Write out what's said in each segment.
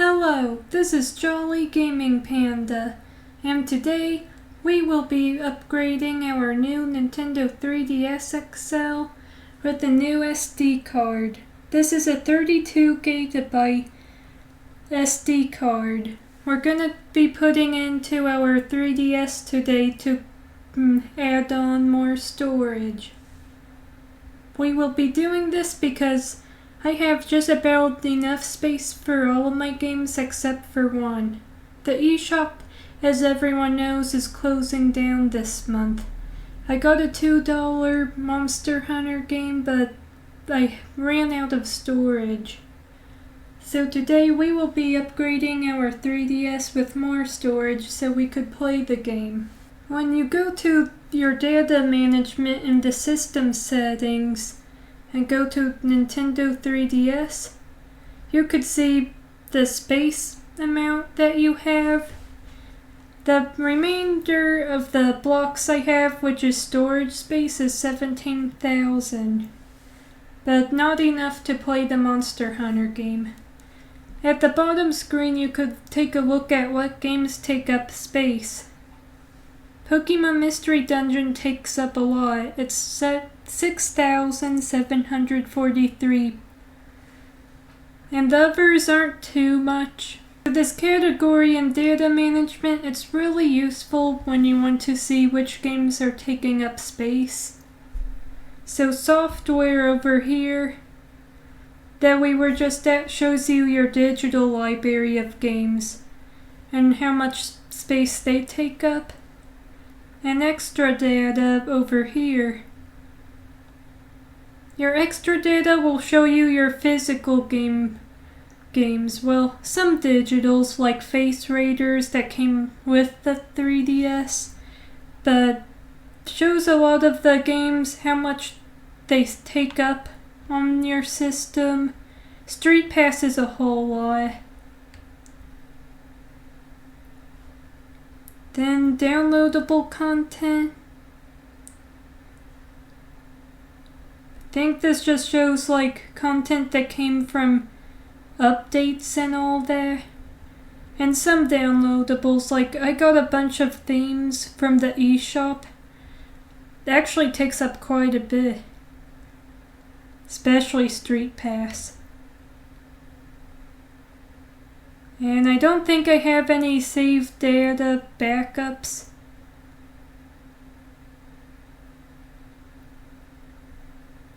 Hello, this is Jolly Gaming Panda, and today we will be upgrading our new Nintendo 3DS XL with a new SD card. This is a 32 gigabyte SD card. We're gonna be putting into our 3DS today to add on more storage. We will be doing this because I have just about enough space for all of my games except for one. The eShop, as everyone knows, is closing down this month. I got a $2 Monster Hunter game, but I ran out of storage. So today we will be upgrading our 3DS with more storage so we could play the game. When you go to your data management in the system settings, and go to Nintendo 3DS, you could see the space amount that you have. The remainder of the blocks I have, which is storage space, is 17,000, but not enough to play the Monster Hunter game. At the bottom screen you could take a look at what games take up space. Pokemon Mystery Dungeon takes up a lot. It's set 6,743, and the others aren't too much. For this category in data management, it's really useful when you want to see which games are taking up space. So software over here that we were just at shows you your digital library of games and how much space they take up. And extra data over here. Your extra data will show you your physical games. Well, some digitals like Face Raiders that came with the 3DS, but shows a lot of the games, how much they take up on your system. Street Pass is a whole lot. Then downloadable content. I think this just shows like content that came from updates and all that. And some downloadables, like I got a bunch of themes from the eShop. It actually takes up quite a bit. Especially Street Pass. And I don't think I have any saved data backups.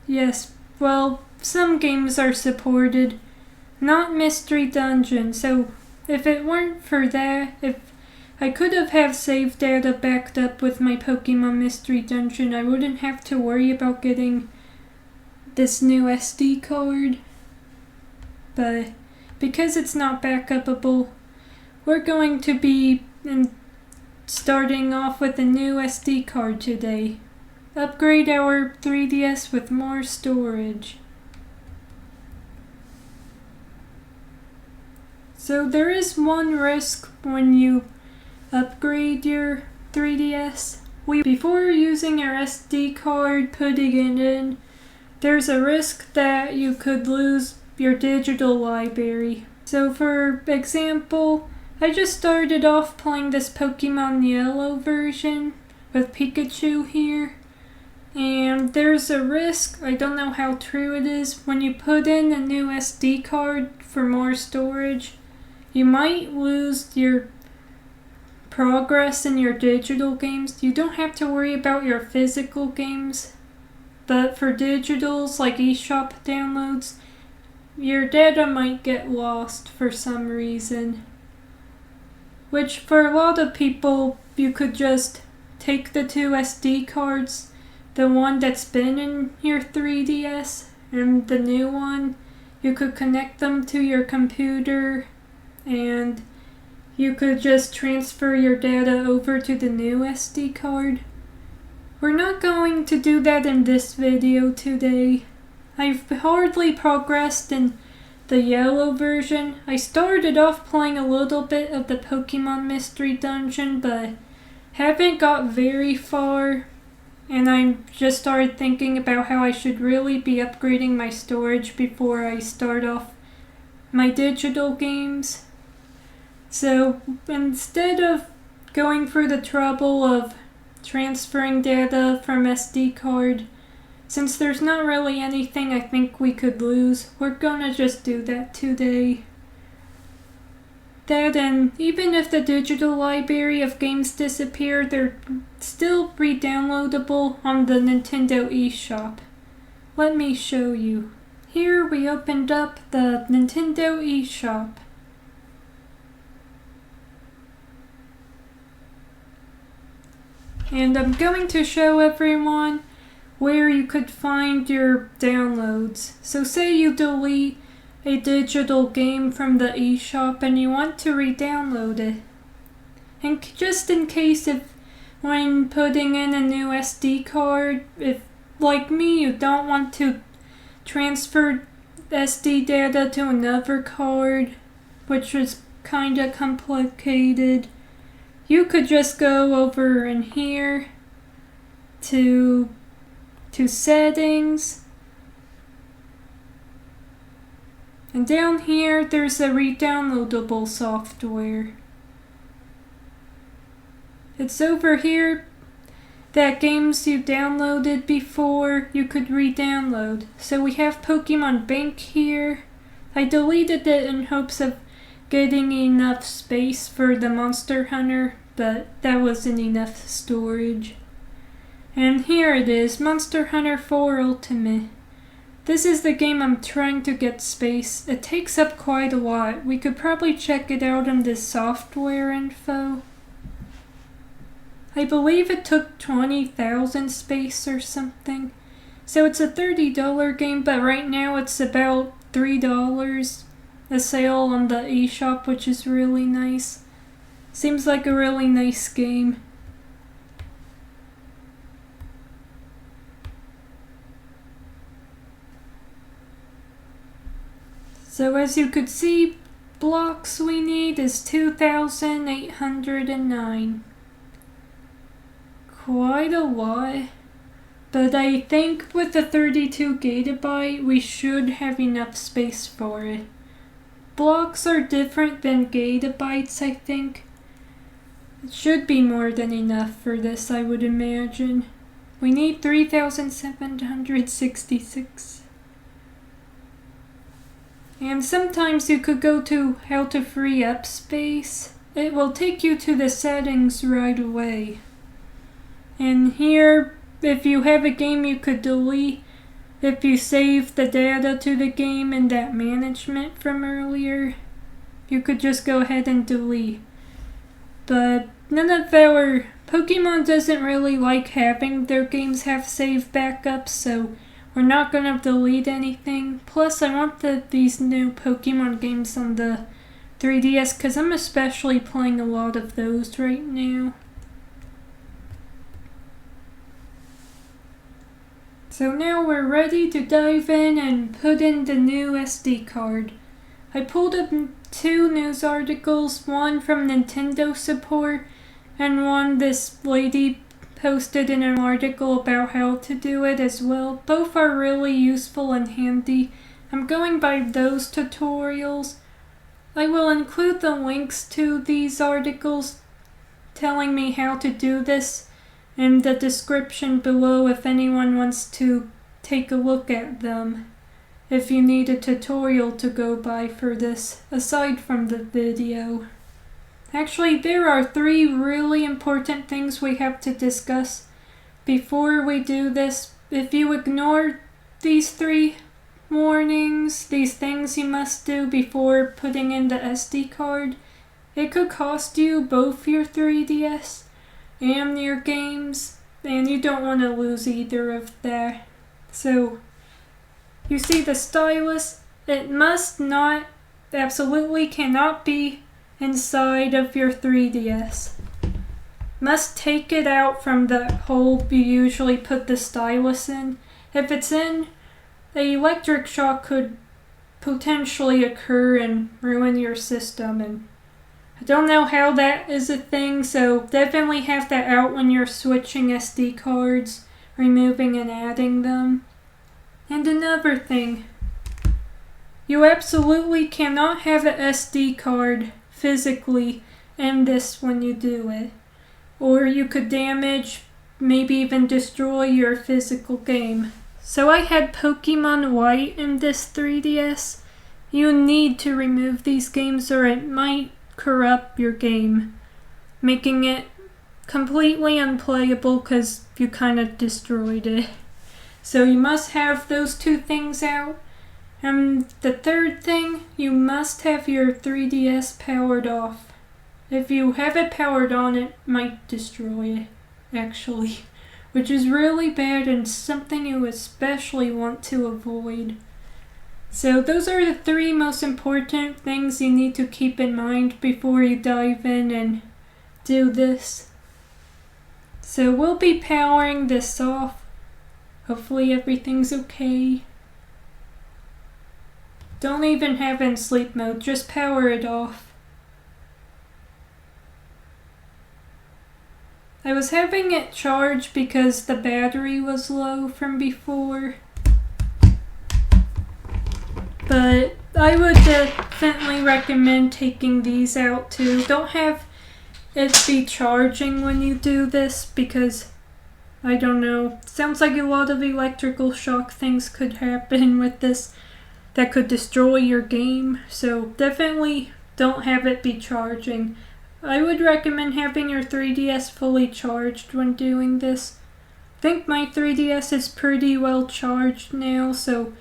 Yes, well, some games are supported, not Mystery Dungeon, so if it weren't for that, if I could have saved data backed up with my Pokemon Mystery Dungeon, I wouldn't have to worry about getting this new SD card. But because it's not backupable, we're going to be starting off with a new SD card today. Upgrade our 3DS with more storage. So there is one risk when you upgrade your 3DS. Before using our SD card, putting it in, there's a risk that you could lose your digital library. So for example, I just started off playing this Pokemon Yellow version with Pikachu here, and there's a risk, I don't know how true it is, when you put in a new SD card for more storage, you might lose your progress in your digital games. You don't have to worry about your physical games, but for digitals like eShop downloads, your data might get lost for some reason. Which for a lot of people, you could just take the two SD cards, the one that's been in your 3DS and the new one, you could connect them to your computer and you could just transfer your data over to the new SD card. We're not going to do that in this video today. I've hardly progressed in the yellow version. I started off playing a little bit of the Pokemon Mystery Dungeon, but haven't got very far. And I just started thinking about how I should really be upgrading my storage before I start off my digital games. So instead of going through the trouble of transferring data from SD card, since there's not really anything I think we could lose, we're gonna just do that today. That, and even if the digital library of games disappear, they're still re-downloadable on the Nintendo eShop. Let me show you. Here we opened up the Nintendo eShop. And I'm going to show everyone where you could find your downloads. So say you delete a digital game from the eShop and you want to re-download it. And just in case if when putting in a new SD card, if like me you don't want to transfer SD data to another card, which is kinda complicated, you could just go over in here to settings, and down here there's a re-downloadable software. It's over here that games you downloaded before you could re-download. So we have Pokemon Bank here. I deleted it in hopes of getting enough space for the Monster Hunter, but that wasn't enough storage. And here it is, Monster Hunter 4 Ultimate. This is the game I'm trying to get space. It takes up quite a lot. We could probably check it out in this software info. I believe it took 20,000 space or something. So it's a $30 game, but right now it's about $3. A sale on the eShop, which is really nice. Seems like a really nice game. So as you could see, blocks we need is 2,809. Quite a lot. But I think with the 32 gigabyte, we should have enough space for it. Blocks are different than gigabytes, I think. It should be more than enough for this, I would imagine. We need 3,766. And sometimes you could go to how to free up space. It will take you to the settings right away. And here, if you have a game you could delete, if you save the data to the game in that management from earlier, you could just go ahead and delete. But none of our Pokemon doesn't really like having their games have save backups, so we're not going to delete anything. Plus, I want these new Pokemon games on the 3DS because I'm especially playing a lot of those right now. So now we're ready to dive in and put in the new SD card. I pulled up 2 news articles, one from Nintendo support and one this lady posted in an article about how to do it as well. Both are really useful and handy. I'm going by those tutorials. I will include the links to these articles telling me how to do this in the description below if anyone wants to take a look at them. If you need a tutorial to go by for this, aside from the video. Actually, there are 3 really important things we have to discuss before we do this. If you ignore these 3 warnings, these things you must do before putting in the SD card, it could cost you both your 3DS and your games, and you don't want to lose either of that. So, you see the stylus, it must not, absolutely cannot be inside of your 3DS. Must take it out from the hole you usually put the stylus in. If it's in, the electric shock could potentially occur and ruin your system, and I don't know how that is a thing, so definitely have that out when you're switching SD cards, removing and adding them. And another thing, you absolutely cannot have an SD card physically end this when you do it. Or you could damage, maybe even destroy your physical game. So I had Pokemon White in this 3DS. You need to remove these games or it might corrupt your game, making it completely unplayable because you kind of destroyed it. So you must have those two things out. And the third thing, you must have your 3DS powered off. If you have it powered on, it might destroy it, actually, which is really bad and something you especially want to avoid. So those are the three most important things you need to keep in mind before you dive in and do this. So we'll be powering this off. Hopefully everything's okay. Don't even have it in sleep mode, just power it off. I was having it charged because the battery was low from before. But I would definitely recommend taking these out too. Don't have it be charging when you do this because, I don't know, sounds like a lot of electrical shock things could happen with this that could destroy your game. So definitely don't have it be charging. I would recommend having your 3DS fully charged when doing this. I think my 3DS is pretty well charged now, so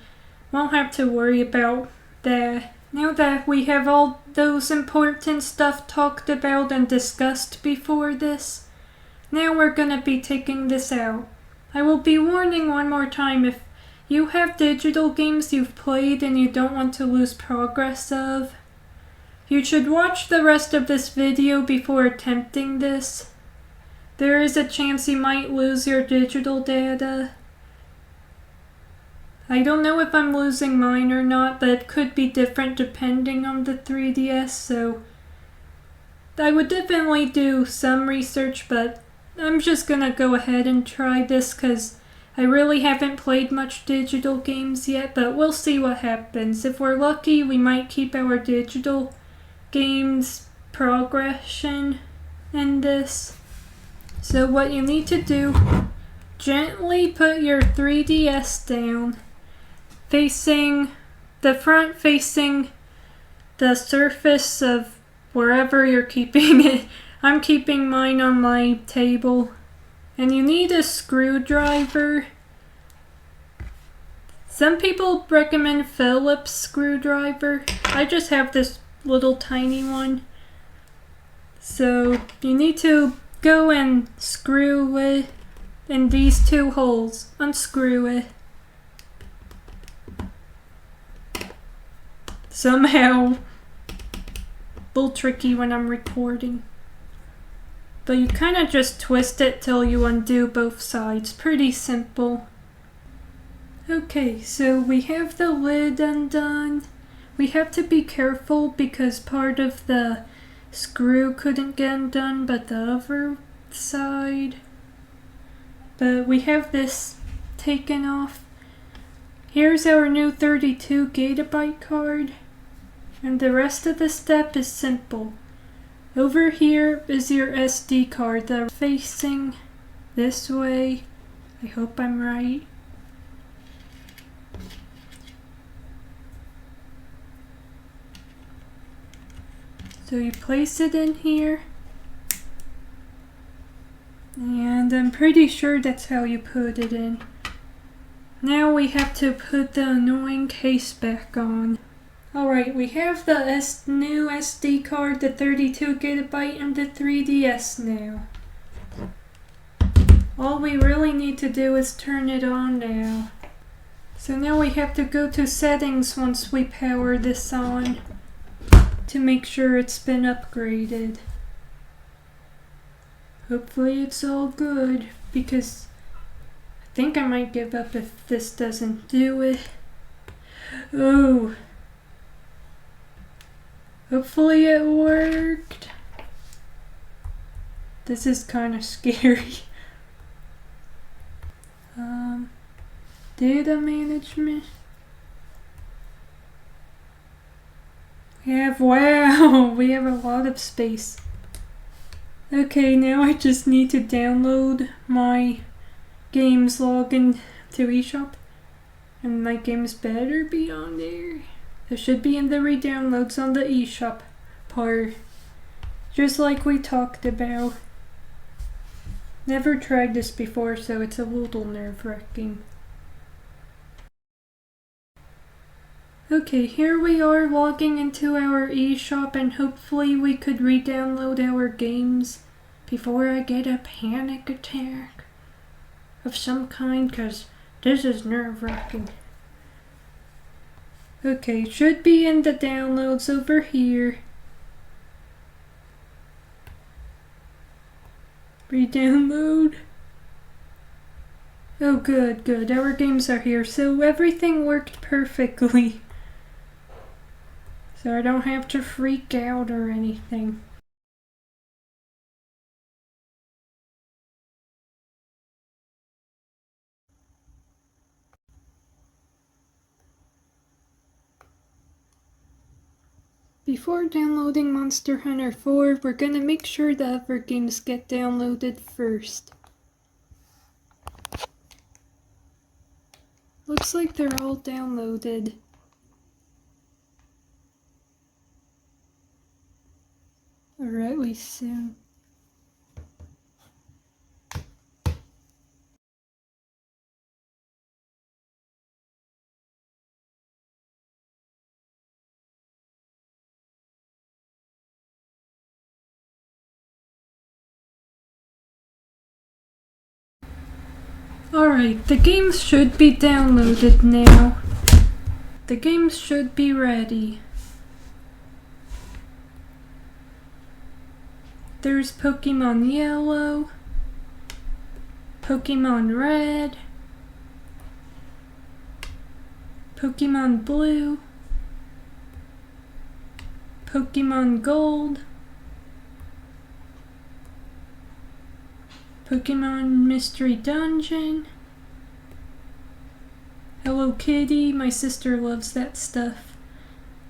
won't have to worry about that. Now that we have all those important stuff talked about and discussed before this, now we're gonna be taking this out. I will be warning one more time, if you have digital games you've played and you don't want to lose progress of, you should watch the rest of this video before attempting this. There is a chance you might lose your digital data. I don't know if I'm losing mine or not, but it could be different depending on the 3DS, so I would definitely do some research, but I'm just gonna go ahead and try this because I really haven't played much digital games yet, but we'll see what happens. If we're lucky, we might keep our digital games progression in this. So what you need to do, gently put your 3DS down, facing the front, facing the surface of wherever you're keeping it. I'm keeping mine on my table. And you need a screwdriver. Some people recommend Phillips screwdriver. I just have this little tiny one. So you need to go and screw it in these two holes. Unscrew it. Somehow, a little tricky when I'm recording. But you kind of just twist it till you undo both sides. Pretty simple. Okay, so we have the lid undone. We have to be careful because part of the screw couldn't get undone, but the other side. But we have this taken off. Here's our new 32 GB card. And the rest of the step is simple. Over here is your SD card that's facing this way. I hope I'm right. So you place it in here. And I'm pretty sure that's how you put it in. Now we have to put the annoying case back on. Alright, we have the new SD card, the 32 GB and the 3DS now. All we really need to do is turn it on now. So now we have to go to settings once we power this on to make sure it's been upgraded. Hopefully it's all good because I think I might give up if this doesn't do it. Ooh. Hopefully it worked. This is kind of scary. Data management. Wow, we have a lot of space. Okay, now I just need to download my games login to eShop. And my games better be on there. It should be in the re-downloads on the eShop part. Just like we talked about. Never tried this before, so it's a little nerve-wracking. Okay, here we are logging into our eShop, and hopefully we could re-download our games before I get a panic attack of some kind, because this is nerve-wracking. Okay, should be in the downloads over here. Re-download. Oh good, good. Our games are here, so everything worked perfectly. So I don't have to freak out or anything. Before downloading Monster Hunter 4, we're gonna make sure the other games get downloaded first. Looks like they're all downloaded. Alright, we soon. Alright, the games should be downloaded now. The games should be ready. There's Pokemon Yellow, Pokemon Red, Pokemon Blue, Pokemon Gold, Pokemon Mystery Dungeon, Hello Kitty. My sister loves that stuff.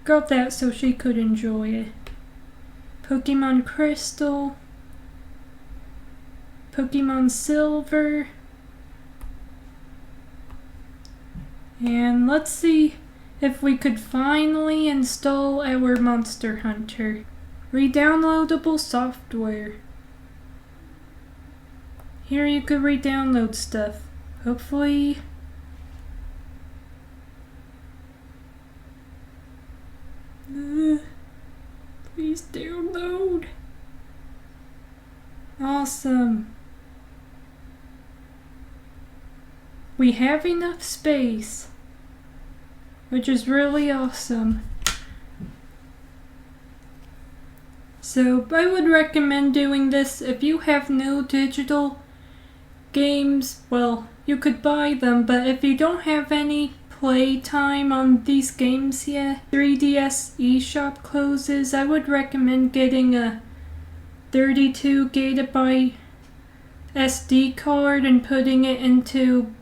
Got that so she could enjoy it. Pokemon Crystal, Pokemon Silver, and let's see if we could finally install our Monster Hunter. Re-downloadable software. Here you could re-download stuff. Hopefully. Please download. Awesome. We have enough space, which is really awesome. So I would recommend doing this if you have no digital games. Well, you could buy them, but if you don't have any playtime on these games yet, 3DS eShop closes. I would recommend getting a 32 gigabyte SD card and putting it into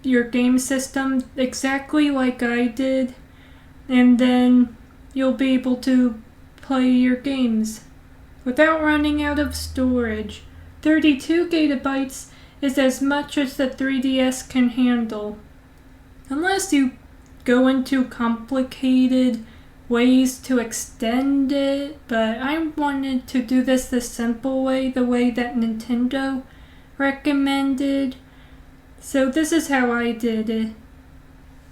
your game system exactly like I did, and then you'll be able to play your games without running out of storage. 32 gigabytes is as much as the 3DS can handle. Unless you go into complicated ways to extend it, but I wanted to do this the simple way, the way that Nintendo recommended. So this is how I did it.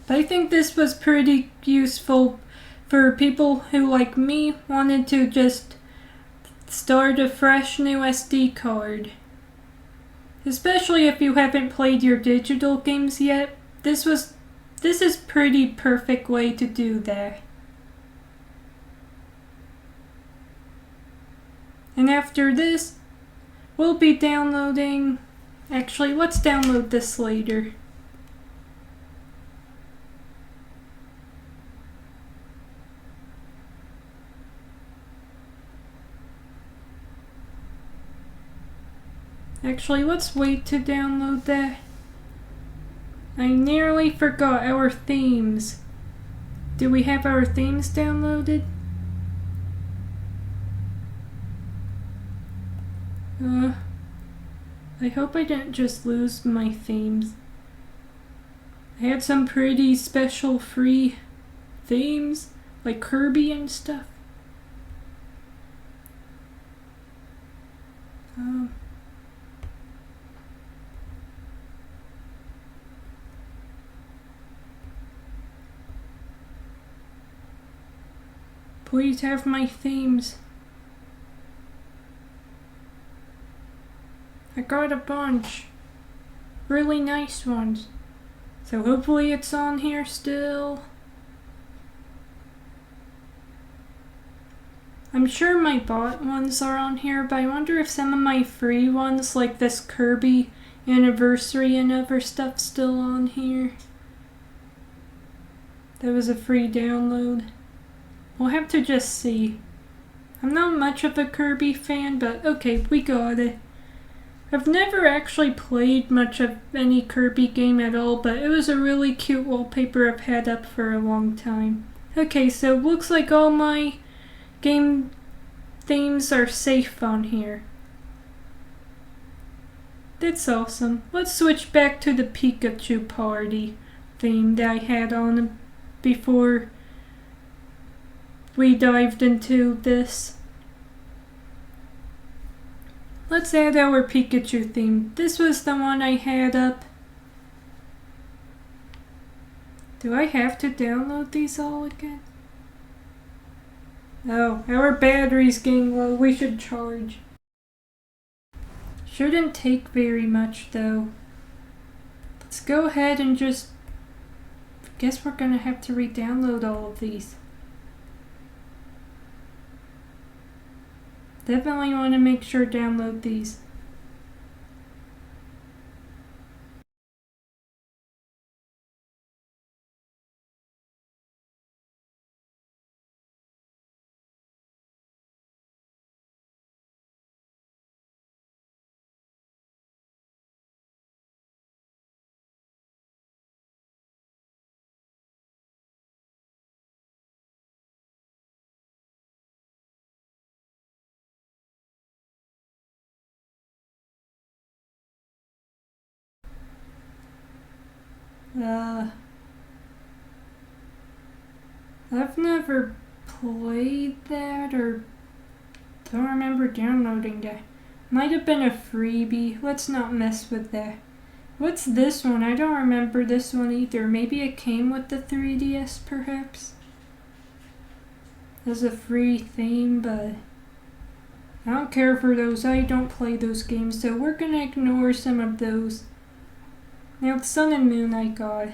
But I think this was pretty useful for people who, like me, wanted to just start a fresh new SD card. Especially if you haven't played your digital games yet, this is pretty perfect way to do that. And after this, we'll be downloading. Actually, let's download this later. Actually, let's wait to download that. I nearly forgot our themes. Do we have our themes downloaded? I hope I didn't just lose my themes. I had some pretty special free themes, like Kirby and stuff. Please have my themes. I got a bunch. Really nice ones. So hopefully it's on here still. I'm sure my bought ones are on here, but I wonder if some of my free ones, like this Kirby anniversary and other stuff, still on here. That was a free download. We'll have to just see. I'm not much of a Kirby fan, but okay, we got it. I've never actually played much of any Kirby game at all, but it was a really cute wallpaper I've had up for a long time. Okay, so looks like all my game themes are safe on here. That's awesome. Let's switch back to the Pikachu party theme that I had on before we dived into this. Let's add our Pikachu theme. This was the one I had up. Do I have to download these all again? Oh, our battery's getting low. We should charge. Shouldn't take very much though. Let's go ahead and just... guess we're gonna have to re-download all of these. Definitely want to make sure to download these. I've never played that or don't remember downloading that. Might have been a freebie. Let's not mess with that. What's this one? I don't remember this one either. Maybe it came with the 3DS perhaps? As a free theme, but I don't care for those. I don't play those games, so we're gonna ignore some of those. Now, Sun and Moon I got.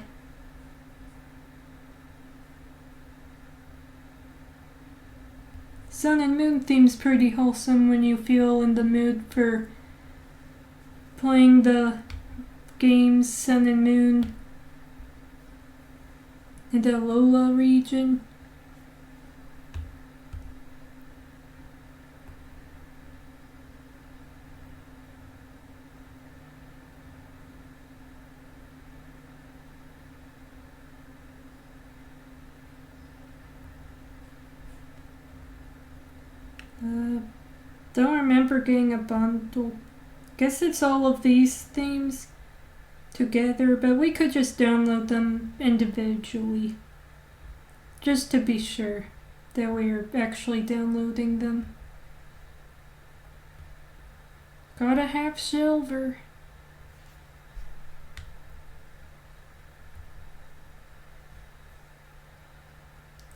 Sun and Moon theme's pretty wholesome when you feel in the mood for playing the games Sun and Moon in the Alola region. Don't remember getting a bundle. Guess it's all of these themes together, but we could just download them individually. Just to be sure that we're actually downloading them. Gotta have silver.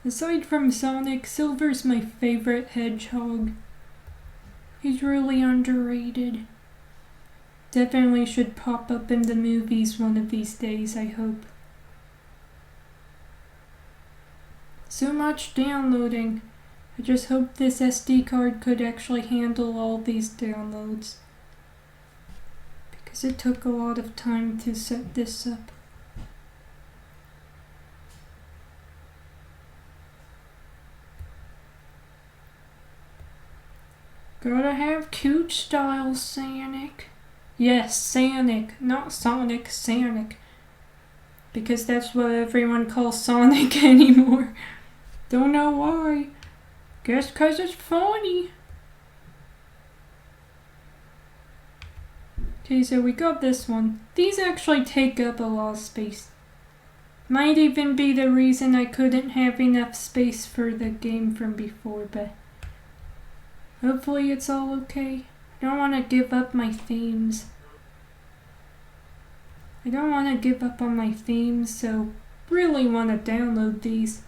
Aside from Sonic, Silver's my favorite hedgehog. He's really underrated. Definitely should pop up in the movies one of these days, I hope. So much downloading. I just hope this SD card could actually handle all these downloads. Because it took a lot of time to set this up. Gotta have cute style, Sonic. Yes, Sonic, not Sonic, Sonic. Because that's what everyone calls Sonic anymore. Don't know why. Guess 'cause it's funny. Okay, so we got this one. These actually take up a lot of space. Might even be the reason I couldn't have enough space for the game from before, but hopefully it's all okay. I don't want to give up my themes. I don't want to give up on my themes, so really want to download these.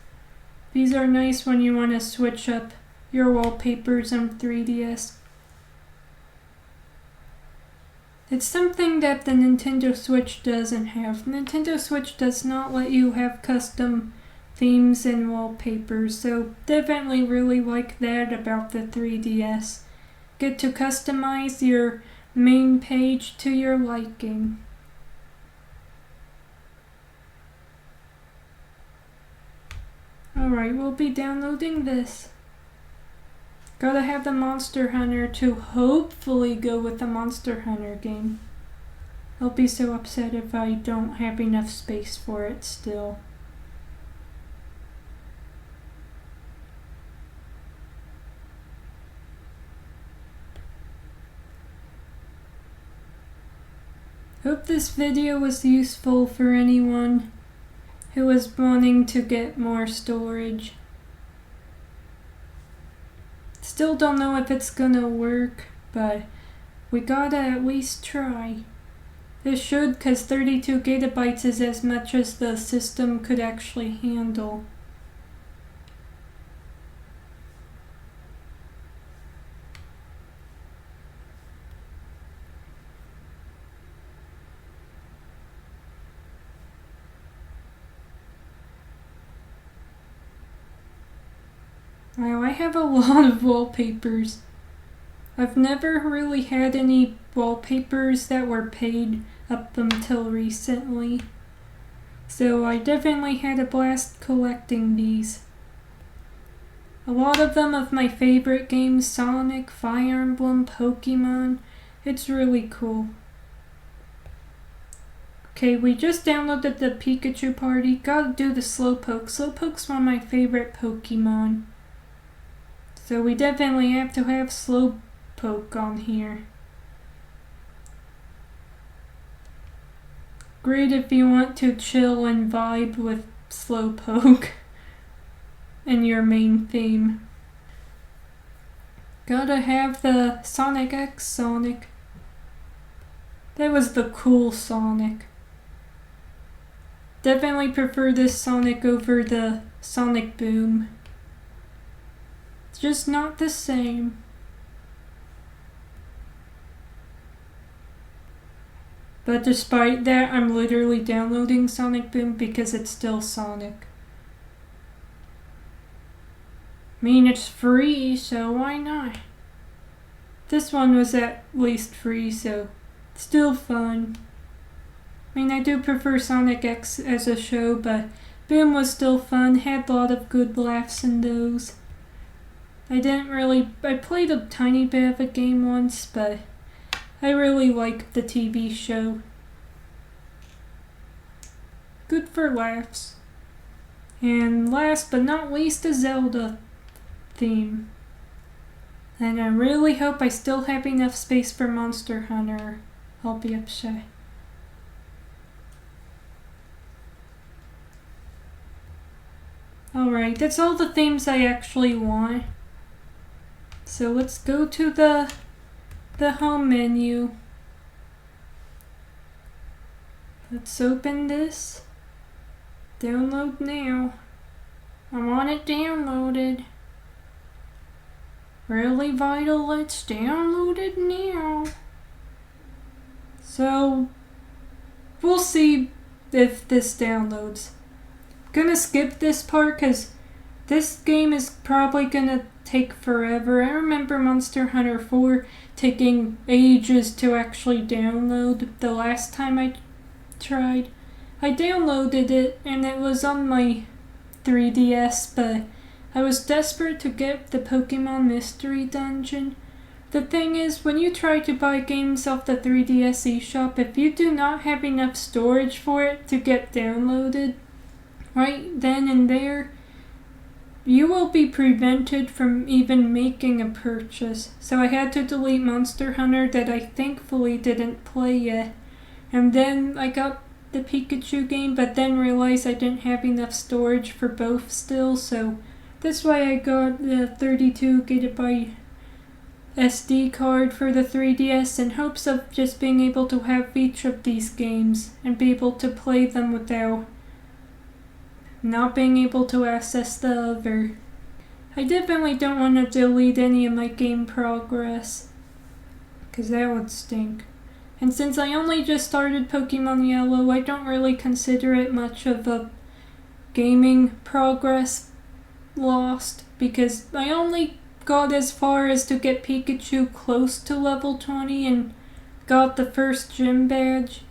These are nice when you want to switch up your wallpapers on 3DS. It's something that the Nintendo Switch doesn't have. Nintendo Switch does not let you have custom themes and wallpapers, so definitely really like that about the 3DS. Get to customize your main page to your liking. Alright, we'll be downloading this. Gotta have the Monster Hunter to hopefully go with the Monster Hunter game. I'll be so upset if I don't have enough space for it still. Hope this video was useful for anyone who is wanting to get more storage. Still don't know if it's gonna work, but we gotta at least try. It should, cause 32 gigabytes is as much as the system could actually handle. Wow, I have a lot of wallpapers. I've never really had any wallpapers that were paid up until recently. So I definitely had a blast collecting these. A lot of them of my favorite games, Sonic, Fire Emblem, Pokemon. It's really cool. Okay, we just downloaded the Pikachu Party. Gotta do the Slowpoke. Slowpoke's one of my favorite Pokemon. So we definitely have to have Slowpoke on here. Great if you want to chill and vibe with Slowpoke in your main theme. Gotta have the Sonic X Sonic. That was the cool Sonic. Definitely prefer this Sonic over the Sonic Boom. It's just not the same. But despite that, I'm literally downloading Sonic Boom because it's still Sonic. I mean, it's free, so why not? This one was at least free, so still fun. I mean, I do prefer Sonic X as a show, but Boom was still fun, had a lot of good laughs in those. I played a tiny bit of a game once, but I really liked the TV show. Good for laughs. And last but not least, a Zelda theme. And I really hope I still have enough space for Monster Hunter. I'll be upset. Alright, that's all the themes I actually want. So let's go to the home menu. Let's open this. Download now. I want it downloaded. Really vital, let's download it now. So, we'll see if this downloads. I'm gonna skip this part because this game is probably gonna take forever. I remember Monster Hunter 4 taking ages to actually download the last time I tried. I downloaded it and it was on my 3DS, but I was desperate to get the Pokemon Mystery Dungeon. The thing is, when you try to buy games off the 3DS eShop, if you do not have enough storage for it to get downloaded right then and there, you will be prevented from even making a purchase. So I had to delete Monster Hunter that I thankfully didn't play yet. And then I got the Pikachu game, but then realized I didn't have enough storage for both still, so that's why I got the 32 gigabyte SD card for the 3DS in hopes of just being able to have each of these games and be able to play them without not being able to access the other. I definitely don't want to delete any of my game progress, because that would stink. And since I only just started Pokemon Yellow, I don't really consider it much of a gaming progress lost, because I only got as far as to get Pikachu close to level 20 and got the first gym badge.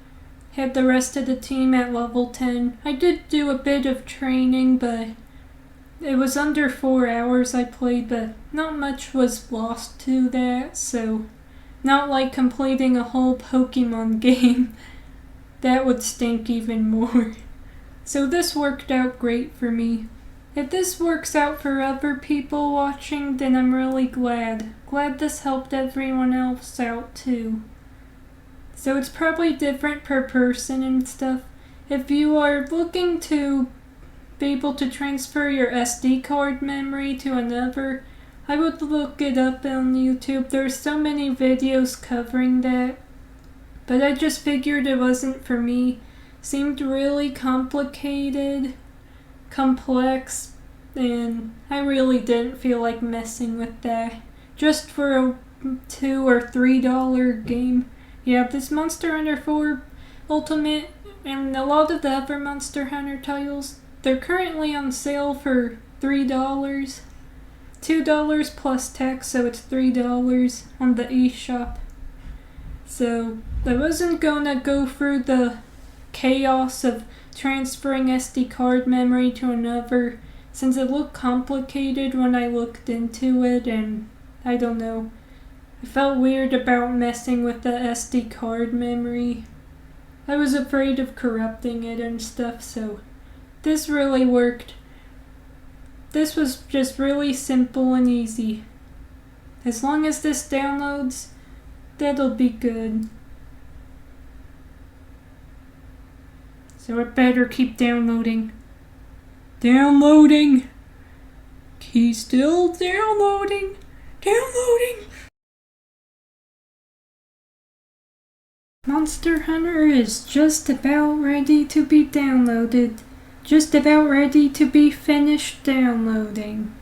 Had the rest of the team at level 10. I did do a bit of training, but it was under 4 hours I played, but not much was lost to that, so not like completing a whole Pokemon game. That would stink even more. So this worked out great for me. If this works out for other people watching, then I'm really glad. Glad this helped everyone else out too. So it's probably different per person and stuff. If you are looking to be able to transfer your SD card memory to another, I would look it up on YouTube. There's so many videos covering that. But I just figured it wasn't for me. Seemed really complicated, complex, and I really didn't feel like messing with that. Just for a $2 or $3 game. Yeah, this Monster Hunter 4 Ultimate and a lot of the other Monster Hunter titles, they're currently on sale for $3. $2 plus tax, so it's $3 on the eShop. So I wasn't gonna go through the chaos of transferring SD card memory to another, since it looked complicated when I looked into it, and I don't know. I felt weird about messing with the SD card memory. I was afraid of corrupting it and stuff, so this really worked. This was just really simple and easy. As long as this downloads, that'll be good. So it better keep downloading. Downloading! He's still downloading! Downloading! Monster Hunter is just about ready to be downloaded. Just about ready to be finished downloading.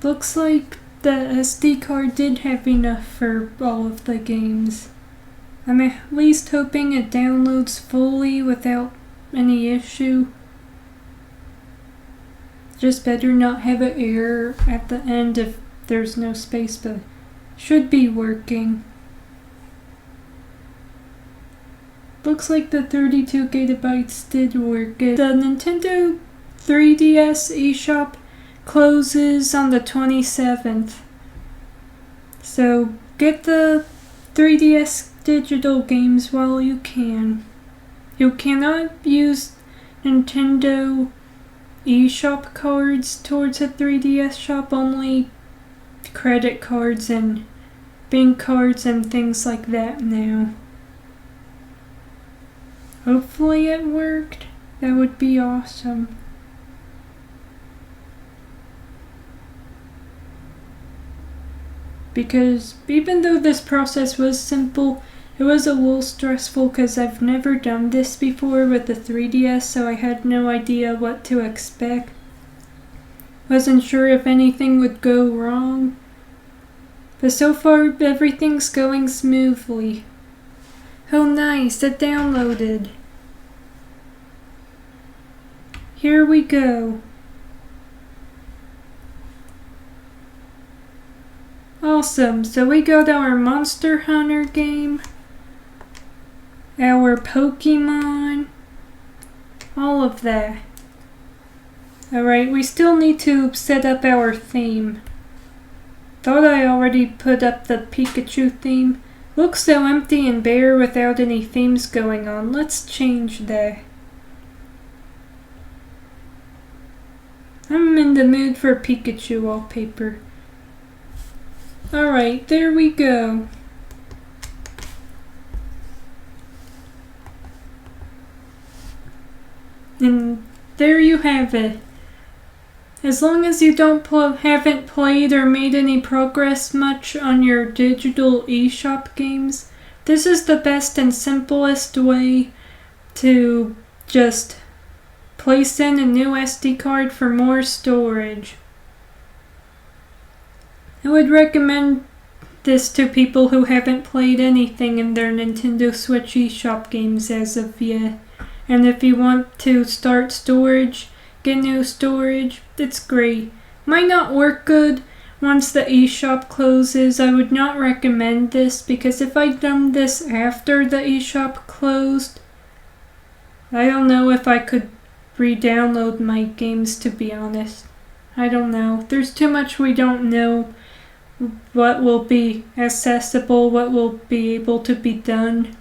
Looks like the SD card did have enough for all of the games. I'm at least hoping it downloads fully without any issue. Just better not have an error at the end if there's no space, but should be working. Looks like the 32 gigabytes did work. The Nintendo 3DS eShop closes on the 27th. So get the 3DS digital games while you can. You cannot use Nintendo eShop cards towards a 3DS shop, only credit cards and bank cards and things like that now. Hopefully it worked. That would be awesome. Because even though this process was simple, it was a little stressful because I've never done this before with the 3DS, so I had no idea what to expect. Wasn't sure if anything would go wrong. But so far, everything's going smoothly. Oh nice, it downloaded. Here we go. Awesome, so we got our Monster Hunter game, our Pokemon, all of that. Alright, we still need to set up our theme. Thought I already put up the Pikachu theme. Looks so empty and bare without any themes going on. Let's change that. in the mood for Pikachu wallpaper. Alright, there we go. And there you have it. As long as you haven't played or made any progress much on your digital eShop games, this is the best and simplest way to just place in a new SD card for more storage. I would recommend this to people who haven't played anything in their Nintendo Switch eShop games as of yet. And if you want to start storage, get new storage, it's great. Might not work good once the eShop closes. I would not recommend this because if I'd done this after the eShop closed, I don't know if I could re-download my games, to be honest. I don't know. There's too much we don't know. What will be accessible, what will be able to be done.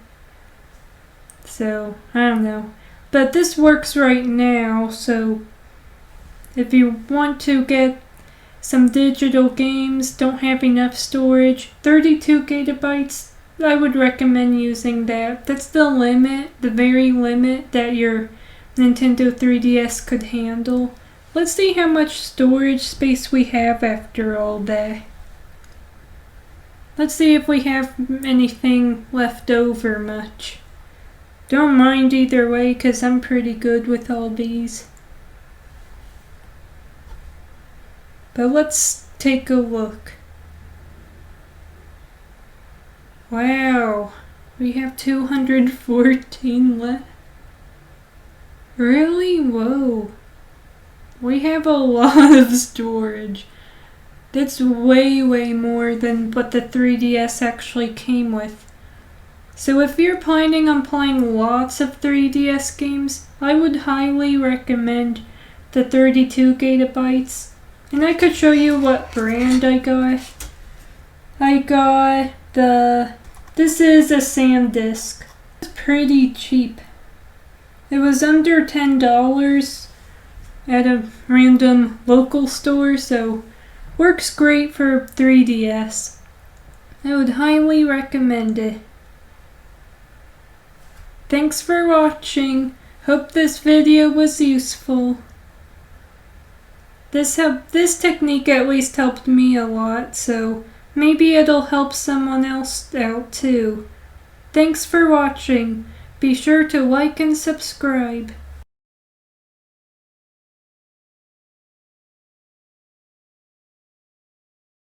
So, I don't know. But this works right now, so if you want to get some digital games, don't have enough storage, 32 gigabytes, I would recommend using that. That's the limit, the very limit that your Nintendo 3DS could handle. Let's see how much storage space we have after all that. Let's see if we have anything left over much. Don't mind either way, because I'm pretty good with all these. But let's take a look. Wow, we have 214 left. Really? Whoa. We have a lot of storage. That's way more than what the 3DS actually came with. So if you're planning on playing lots of 3DS games, I would highly recommend the 32 gigabytes. And I could show you what brand I got. I got this is a SanDisk. It's pretty cheap. It was under $10 at a random local store, so works great for 3DS. I would highly recommend it. Thanks for watching. Hope this video was useful. This technique at least helped me a lot, so maybe it'll help someone else out too. Thanks for watching. Be sure to like and subscribe.